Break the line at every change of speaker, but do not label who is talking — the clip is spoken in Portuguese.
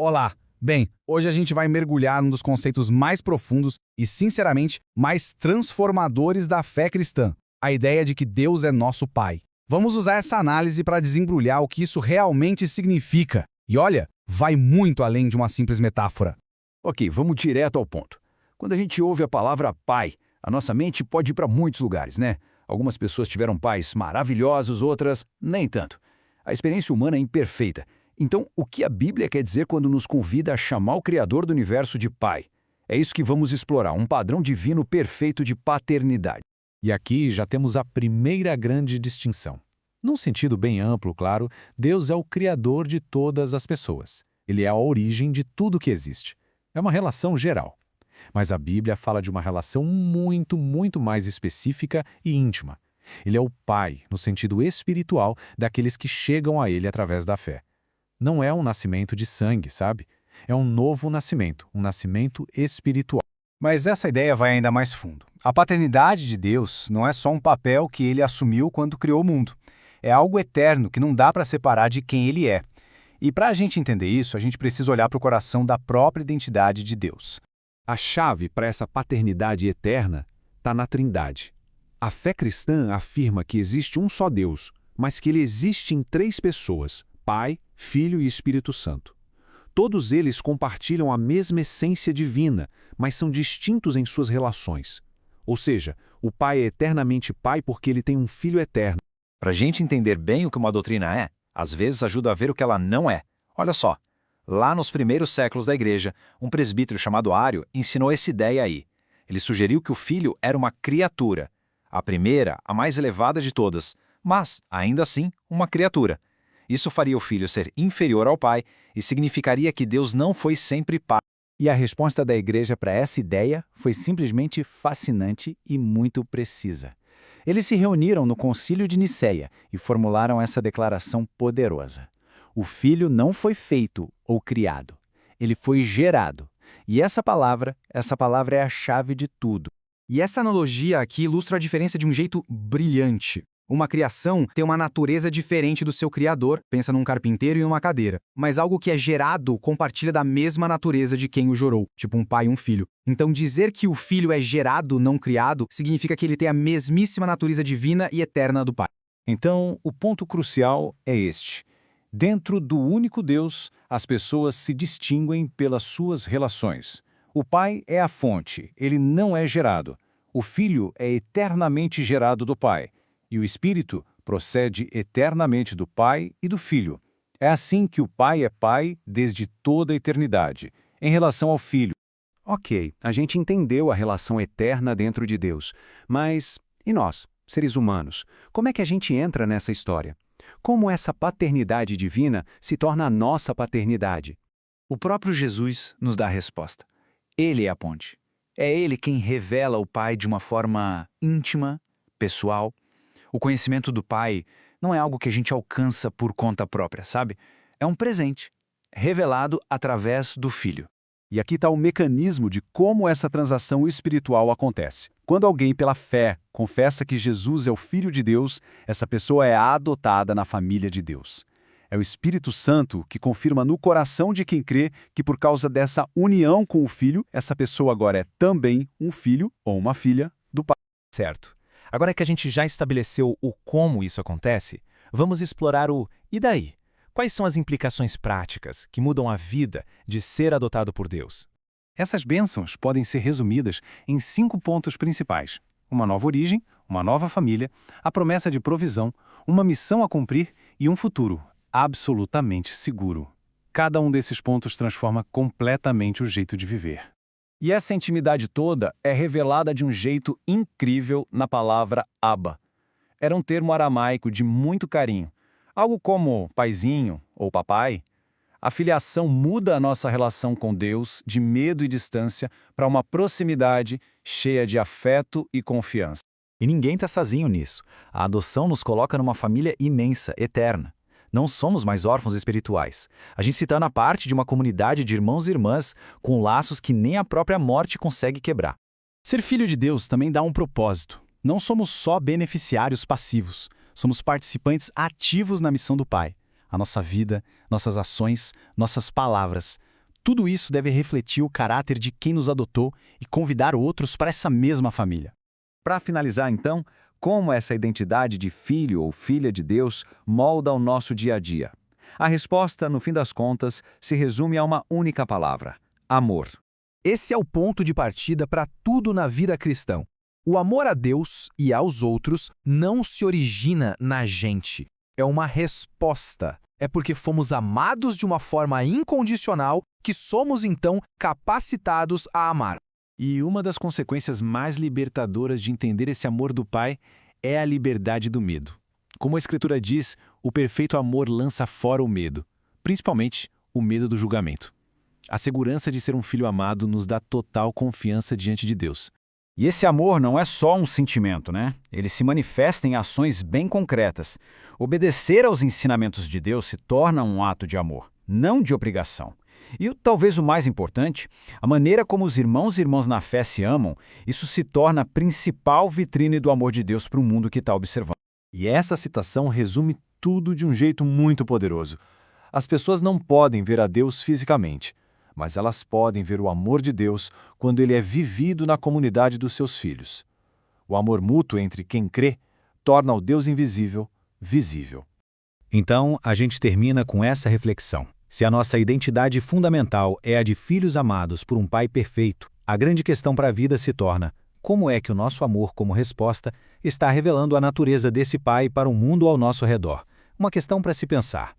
Olá! Bem, hoje a gente vai mergulhar num dos conceitos mais profundos e, sinceramente, mais transformadores da fé cristã, a ideia de que Deus é nosso Pai. Vamos usar essa análise para desembrulhar o que isso realmente significa. E olha, vai muito além de uma simples metáfora.
Ok, vamos direto ao ponto. Quando a gente ouve a palavra pai, a nossa mente pode ir para muitos lugares, né? Algumas pessoas tiveram pais maravilhosos, outras nem tanto. A experiência humana é imperfeita. Então, o que a Bíblia quer dizer quando nos convida a chamar o Criador do universo de Pai? É isso que vamos explorar, um padrão divino perfeito de paternidade.
E aqui já temos a primeira grande distinção. Num sentido bem amplo, claro, Deus é o Criador de todas as pessoas. Ele é a origem de tudo que existe. É uma relação geral. Mas a Bíblia fala de uma relação muito mais específica e íntima. Ele é o Pai, no sentido espiritual, daqueles que chegam a Ele através da fé. Não é um nascimento de sangue, sabe? É um novo nascimento, um nascimento espiritual.
Mas essa ideia vai ainda mais fundo. A paternidade de Deus não é só um papel que ele assumiu quando criou o mundo. É algo eterno que não dá para separar de quem ele é. E para a gente entender isso, a gente precisa olhar para o coração da própria identidade de Deus.
A chave para essa paternidade eterna está na Trindade. A fé cristã afirma que existe um só Deus, mas que ele existe em três pessoas: Pai, Filho e Espírito Santo. Todos eles compartilham a mesma essência divina, mas são distintos em suas relações. Ou seja, o Pai é eternamente Pai porque ele tem um Filho eterno.
Para a gente entender bem o que uma doutrina é, às vezes ajuda a ver o que ela não é. Olha só, lá nos primeiros séculos da Igreja, um presbítero chamado Ário ensinou essa ideia aí. Ele sugeriu que o Filho era uma criatura, a primeira, a mais elevada de todas, mas, ainda assim, uma criatura. Isso faria o Filho ser inferior ao Pai e significaria que Deus não foi sempre Pai.
E a resposta da Igreja para essa ideia foi simplesmente fascinante e muito precisa. Eles se reuniram no Concílio de Nicéia e formularam essa declaração poderosa. O Filho não foi feito ou criado, ele foi gerado. E essa palavra é a chave de tudo.
E essa analogia aqui ilustra a diferença de um jeito brilhante. Uma criação tem uma natureza diferente do seu criador, pensa num carpinteiro e numa cadeira. Mas algo que é gerado compartilha da mesma natureza de quem o gerou, tipo um pai e um filho. Então dizer que o filho é gerado, não criado, significa que ele tem a mesmíssima natureza divina e eterna do pai.
Então, o ponto crucial é este. Dentro do único Deus, as pessoas se distinguem pelas suas relações. O Pai é a fonte, ele não é gerado. O Filho é eternamente gerado do Pai. E o Espírito procede eternamente do Pai e do Filho. É assim que o Pai é Pai desde toda a eternidade. Em relação ao Filho,
Ok, a gente entendeu a relação eterna dentro de Deus, mas e nós, seres humanos? Como é que a gente entra nessa história? Como essa paternidade divina se torna a nossa paternidade?
O próprio Jesus nos dá a resposta. Ele é a ponte. É ele quem revela o Pai de uma forma íntima, pessoal. O conhecimento do Pai não é algo que a gente alcança por conta própria, sabe? É um presente, revelado através do Filho.
E aqui está o mecanismo de como essa transação espiritual acontece. Quando alguém, pela fé, confessa que Jesus é o Filho de Deus, essa pessoa é adotada na família de Deus. É o Espírito Santo que confirma no coração de quem crê que, por causa dessa união com o Filho, essa pessoa agora é também um filho ou uma filha do Pai.
Certo. Agora que a gente já estabeleceu o como isso acontece, vamos explorar o e daí? Quais são as implicações práticas que mudam a vida de ser adotado por Deus?
Essas bênçãos podem ser resumidas em 5 pontos principais: uma nova origem, uma nova família, a promessa de provisão, uma missão a cumprir e um futuro absolutamente seguro. Cada um desses pontos transforma completamente o jeito de viver.
E essa intimidade toda é revelada de um jeito incrível na palavra Abba. Era um termo aramaico de muito carinho. Algo como paizinho ou papai. A filiação muda a nossa relação com Deus de medo e distância para uma proximidade cheia de afeto e confiança.
E ninguém está sozinho nisso. A adoção nos coloca numa família imensa, eterna. Não somos mais órfãos espirituais. A gente se torna parte de uma comunidade de irmãos e irmãs com laços que nem a própria morte consegue quebrar.
Ser filho de Deus também dá um propósito. Não somos só beneficiários passivos, somos participantes ativos na missão do Pai. A nossa vida, nossas ações, nossas palavras,
Tudo isso deve refletir o caráter de quem nos adotou e convidar outros para essa mesma família.
Para finalizar, então, como essa identidade de filho ou filha de Deus molda o nosso dia a dia? A resposta, no fim das contas, se resume a uma única palavra: amor.
Esse é o ponto de partida para tudo na vida cristã. O amor a Deus e aos outros não se origina na gente. É uma resposta. É porque fomos amados de uma forma incondicional que somos, então, capacitados a amar.
E uma das consequências mais libertadoras de entender esse amor do Pai é a liberdade do medo. Como a Escritura diz, o perfeito amor lança fora o medo, principalmente o medo do julgamento. A segurança de ser um filho amado nos dá total confiança diante de Deus.
E esse amor não é só um sentimento, né? Ele se manifesta em ações bem concretas. Obedecer aos ensinamentos de Deus se torna um ato de amor, não de obrigação. E talvez o mais importante, a maneira como os irmãos e irmãs na fé se amam, isso se torna a principal vitrine do amor de Deus para o mundo que está observando.
E essa citação resume tudo de um jeito muito poderoso. As pessoas não podem ver a Deus fisicamente, mas elas podem ver o amor de Deus quando ele é vivido na comunidade dos seus filhos. O amor mútuo entre quem crê torna o Deus invisível visível.
Então, a gente termina com essa reflexão. Se a nossa identidade fundamental é a de filhos amados por um Pai perfeito, a grande questão para a vida se torna: como é que o nosso amor, como resposta, está revelando a natureza desse Pai para o mundo ao nosso redor? Uma questão para se pensar.